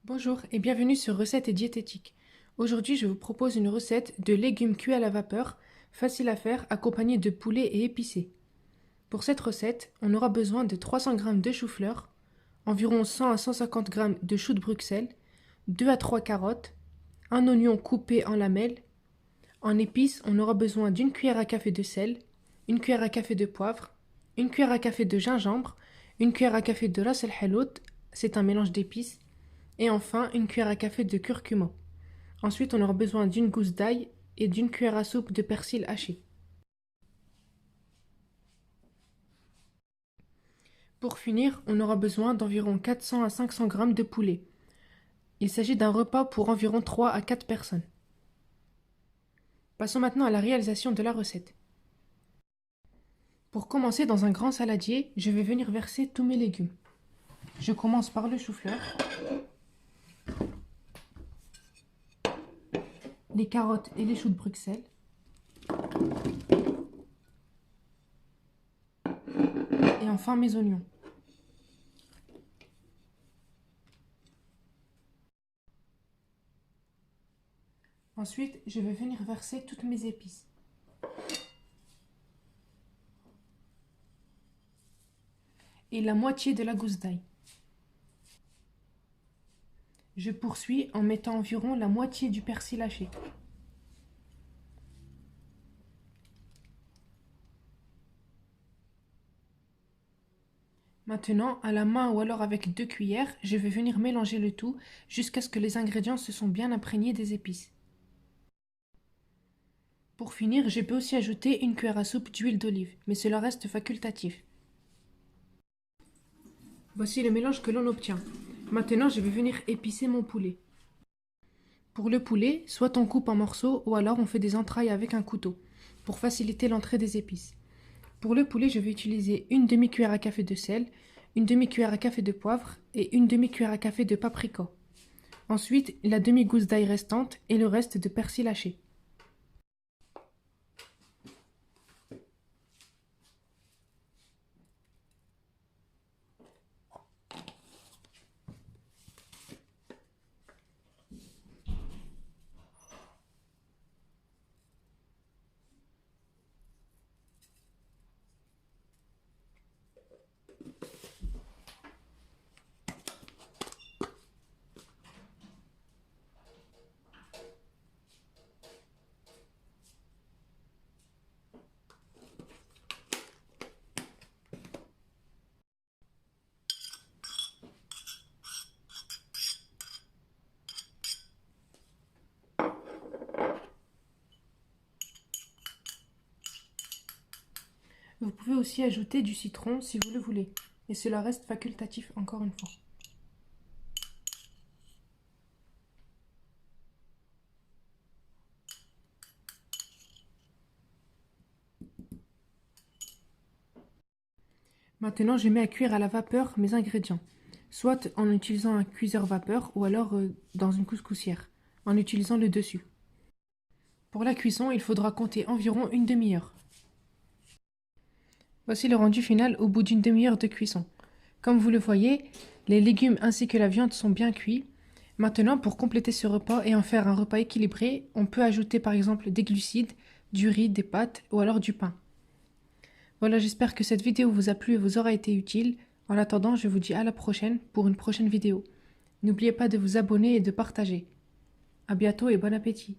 Bonjour et bienvenue sur Recettes et Diététique. Aujourd'hui, je vous propose une recette de légumes cuits à la vapeur, facile à faire, accompagnée de poulet et épicé. Pour cette recette, on aura besoin de 300 g de chou-fleur, environ 100 à 150 g de choux de Bruxelles, 2 à 3 carottes, un oignon coupé en lamelles. En épices, on aura besoin d'une cuillère à café de sel, une cuillère à café de poivre, une cuillère à café de gingembre, une cuillère à café de ras el hanout, c'est un mélange d'épices, et enfin une cuillère à café de curcuma. Ensuite, on aura besoin d'une gousse d'ail et d'une cuillère à soupe de persil haché. Pour finir, on aura besoin d'environ 400 à 500 g de poulet. Il s'agit d'un repas pour environ 3 à 4 personnes. Passons maintenant à la réalisation de la recette. Pour commencer, dans un grand saladier, je vais venir verser tous mes légumes. Je commence par le chou-fleur, les carottes et les choux de Bruxelles, et enfin mes oignons. Ensuite, je vais venir verser toutes mes épices. Et la moitié de la gousse d'ail. Je poursuis en mettant environ la moitié du persil haché. Maintenant, à la main ou alors avec 2 cuillères, je vais venir mélanger le tout jusqu'à ce que les ingrédients se sont bien imprégnés des épices. Pour finir, je peux aussi ajouter une cuillère à soupe d'huile d'olive, mais cela reste facultatif. Voici le mélange que l'on obtient. Maintenant, je vais venir épicer mon poulet. Pour le poulet, soit on coupe en morceaux ou alors on fait des entrailles avec un couteau, pour faciliter l'entrée des épices. Pour le poulet, je vais utiliser une demi-cuillère à café de sel, une demi-cuillère à café de poivre et une demi-cuillère à café de paprika. Ensuite, la demi-gousse d'ail restante et le reste de persil haché. Vous pouvez aussi ajouter du citron si vous le voulez, et cela reste facultatif encore une fois. Maintenant, je mets à cuire à la vapeur mes ingrédients, soit en utilisant un cuiseur vapeur ou alors dans une couscoussière, en utilisant le dessus. Pour la cuisson, il faudra compter environ une demi-heure. Voici le rendu final au bout d'une demi-heure de cuisson. Comme vous le voyez, les légumes ainsi que la viande sont bien cuits. Maintenant, pour compléter ce repas et en faire un repas équilibré, on peut ajouter par exemple des glucides, du riz, des pâtes ou alors du pain. Voilà, j'espère que cette vidéo vous a plu et vous aura été utile. En attendant, je vous dis à la prochaine pour une prochaine vidéo. N'oubliez pas de vous abonner et de partager. À bientôt et bon appétit.